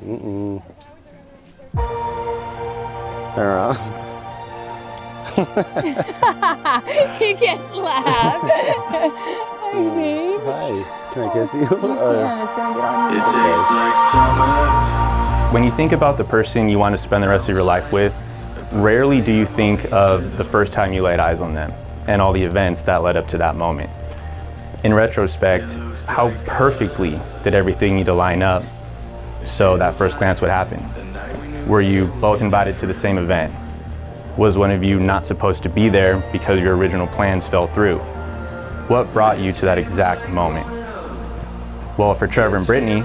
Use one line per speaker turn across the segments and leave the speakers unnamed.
Turn around.
You can't laugh. Hi, babe.
Hi. Can I kiss you?
You can. It's gonna get on you.
It tastes like summer.
When you think about the person you want to spend the rest of your life with, rarely do you think of the first time you laid eyes on them and all the events that led up to that moment. In retrospect, how perfectly did everything need to line up so that first glance would happen? Were you both invited to the same event? Was one of you not supposed to be there because your original plans fell through? What brought you to that exact moment? Well, for Trevor and Brittany,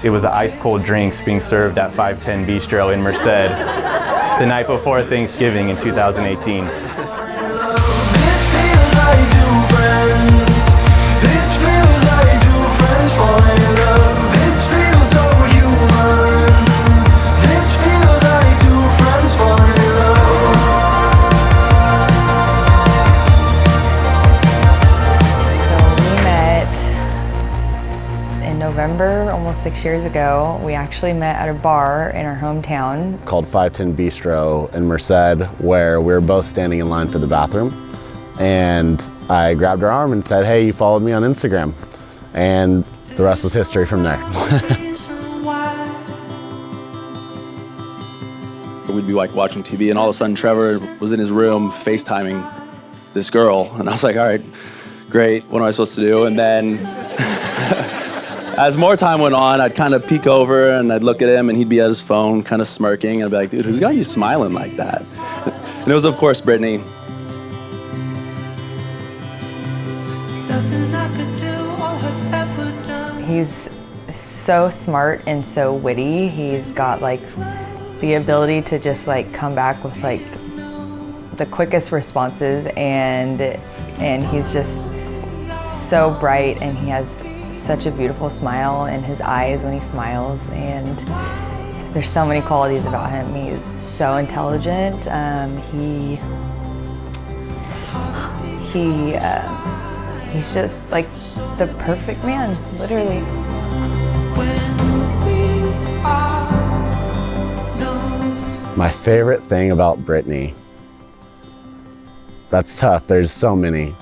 it was the ice-cold drinks being served at 510 Bistro in Merced the night before Thanksgiving in 2018.
November, almost 6 years ago. We actually met at a bar in our hometown
called 510 Bistro in Merced, where we were both standing in line for the bathroom. And I grabbed her arm and said, hey, you followed me on Instagram. And the rest was history from there.
We'd be like watching TV and all of a sudden Trevor was in his room FaceTiming this girl. And I was like, all right, great, what am I supposed to do? And then as more time went on, I'd kind of peek over and I'd look at him and he'd be at his phone kind of smirking. And I'd be like, dude, who's got you smiling like that? And it was, of course, Brittany.
He's so smart and so witty. He's got like the ability to just like come back with like the quickest responses, and he's just so bright, and he has such a beautiful smile in his eyes when he smiles, and there's so many qualities about him. He's so intelligent. He's just like the perfect man, literally.
My favorite thing about Brittany, that's tough, there's so many.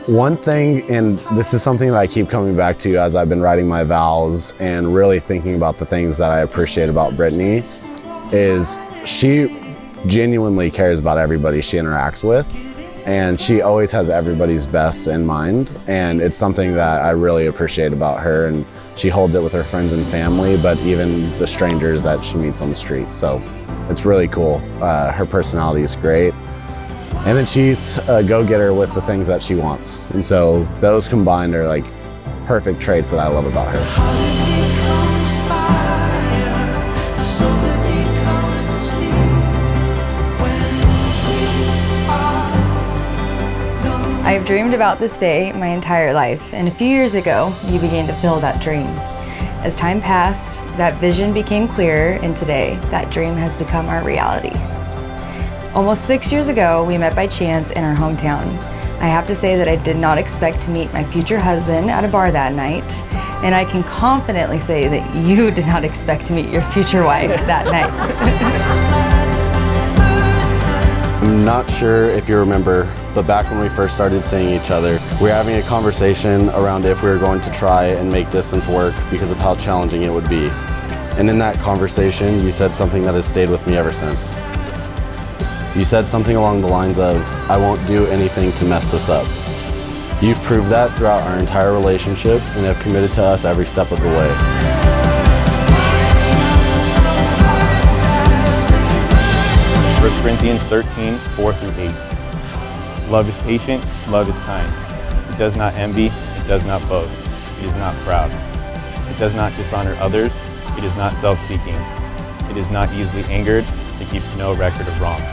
One thing, and this is something that I keep coming back to as I've been writing my vows and really thinking about the things that I appreciate about Brittany, is she genuinely cares about everybody she interacts with, and she always has everybody's best in mind, and it's something that I really appreciate about her, and she holds it with her friends and family, but even the strangers that she meets on the street. So it's really cool. Her personality is great. And then she's a go-getter with the things that she wants. And so those combined are like perfect traits that I love about her.
I've dreamed about this day my entire life, and a few years ago, you began to fill that dream. As time passed, that vision became clearer, and today, that dream has become our reality. Almost 6 years ago, we met by chance in our hometown. I have to say that I did not expect to meet my future husband at a bar that night, and I can confidently say that you did not expect to meet your future wife that night.
I'm not sure if you remember, but back when we first started seeing each other, we were having a conversation around if we were going to try and make distance work because of how challenging it would be. And in that conversation, you said something that has stayed with me ever since. You said something along the lines of, I won't do anything to mess this up. You've proved that throughout our entire relationship and have committed to us every step of the way.
1 Corinthians 13, 4 through 8. Love is patient, love is kind. It does not envy, it does not boast, it is not proud. It does not dishonor others, it is not self-seeking. It is not easily angered, it keeps no record of wrongs.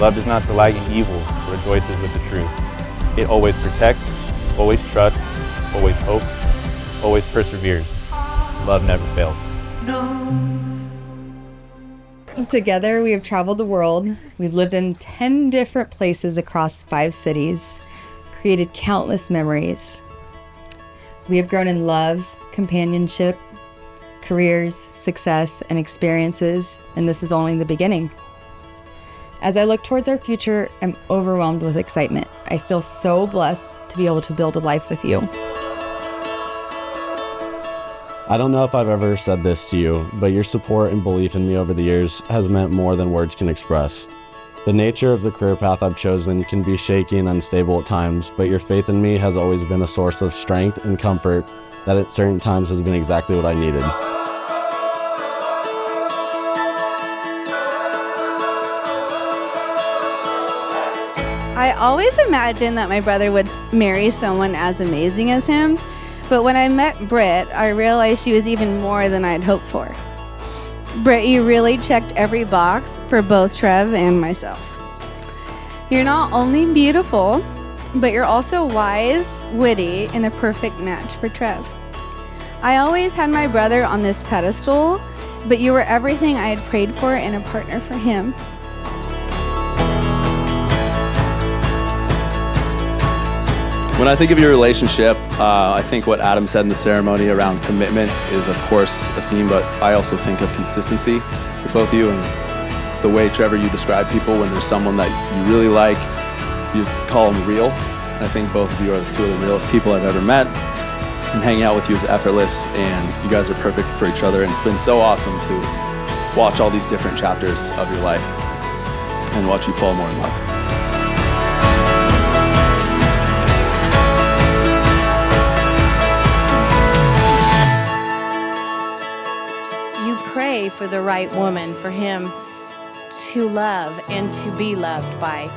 Love does not delight in evil, but rejoices with the truth. It always protects, always trusts, always hopes, always perseveres. Love never fails.
Together, we have traveled the world. We've lived in 10 different places across 5 cities, created countless memories. We have grown in love, companionship, careers, success, and experiences, and this is only the beginning. As I look towards our future, I'm overwhelmed with excitement. I feel so blessed to be able to build a life with you.
I don't know if I've ever said this to you, but your support and belief in me over the years has meant more than words can express. The nature of the career path I've chosen can be shaky and unstable at times, but your faith in me has always been a source of strength and comfort that at certain times has been exactly what I needed.
I always imagined that my brother would marry someone as amazing as him, but when I met Britt, I realized she was even more than I'd hoped for. Britt, you really checked every box for both Trev and myself. You're not only beautiful, but you're also wise, witty, and the perfect match for Trev. I always had my brother on this pedestal, but you were everything I had prayed for in a partner for him.
When I think of your relationship, I think what Adam said in the ceremony around commitment is, of course, a theme, but I also think of consistency with both of you and the way, Trevor, you describe people when there's someone that you really like, you call them real. I think both of you are two of the realest people I've ever met, and hanging out with you is effortless, and you guys are perfect for each other, and it's been so awesome to watch all these different chapters of your life and watch you fall more in love.
Pray for the right woman for him to love and to be loved by.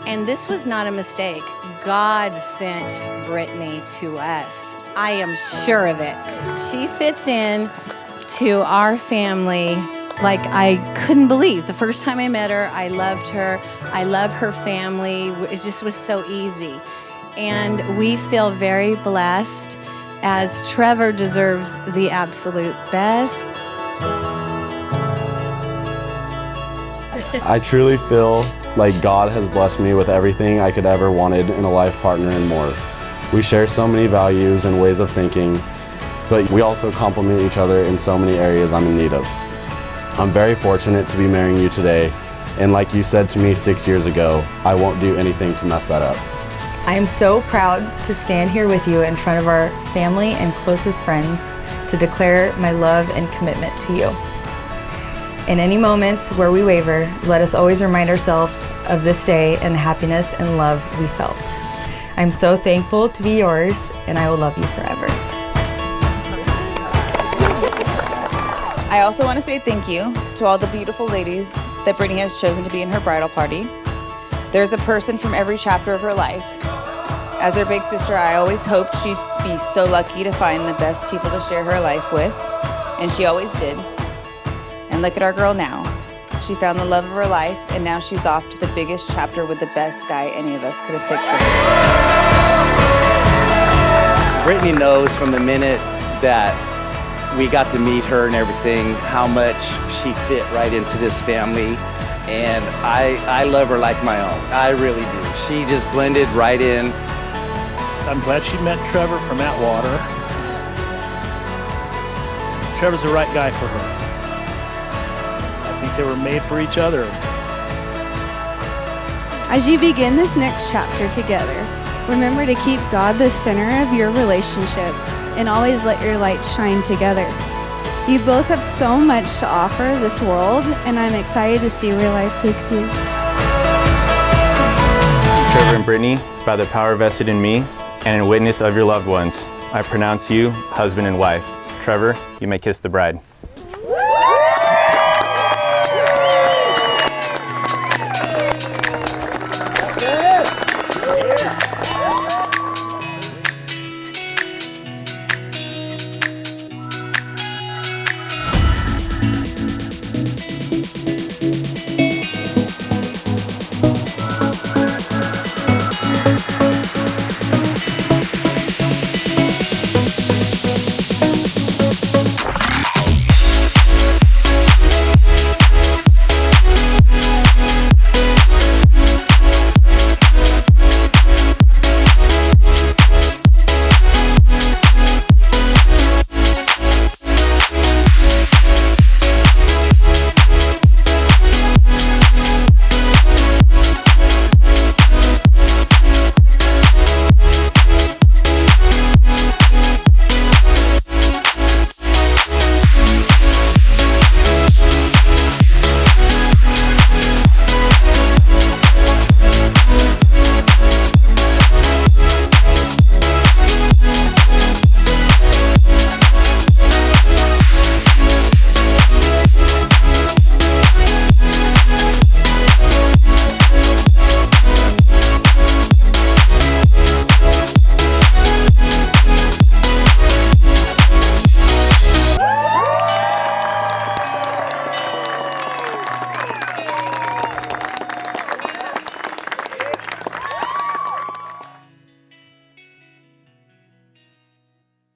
And this was not a mistake. God sent Brittany to us. I am sure of it. She fits in to our family like I couldn't believe. The first time I met her, I loved her. I love her family. It just was so easy. And we feel very blessed, as Trevor deserves the absolute best.
I truly feel like God has blessed me with everything I could ever wanted in a life partner and more. We share so many values and ways of thinking, but we also complement each other in so many areas I'm in need of. I'm very fortunate to be marrying you today, and like you said to me 6 years ago, I won't do anything to mess that up.
I am so proud to stand here with you in front of our family and closest friends to declare my love and commitment to you. In any moments where we waver, let us always remind ourselves of this day and the happiness and love we felt. I'm so thankful to be yours, and I will love you forever.
I also want to say thank you to all the beautiful ladies that Brittany has chosen to be in her bridal party. There's a person from every chapter of her life. As her big sister, I always hoped she'd be so lucky to find the best people to share her life with, and she always did. And look at our girl now. She found the love of her life, and now she's off to the biggest chapter with the best guy any of us could have picked for her.
Brittany knows from the minute that we got to meet her and everything how much she fit right into this family, and I love her like my own. I really do. She just blended right in.
I'm glad she met Trevor from Atwater. Trevor's the right guy for her. I think they were made for each other.
As you begin this next chapter together, remember to keep God the center of your relationship and always let your light shine together. You both have so much to offer this world, and I'm excited to see where life takes you.
Trevor and Brittany, by the power vested in me and in witness of your loved ones, I pronounce you husband and wife. Trevor, you may kiss the bride.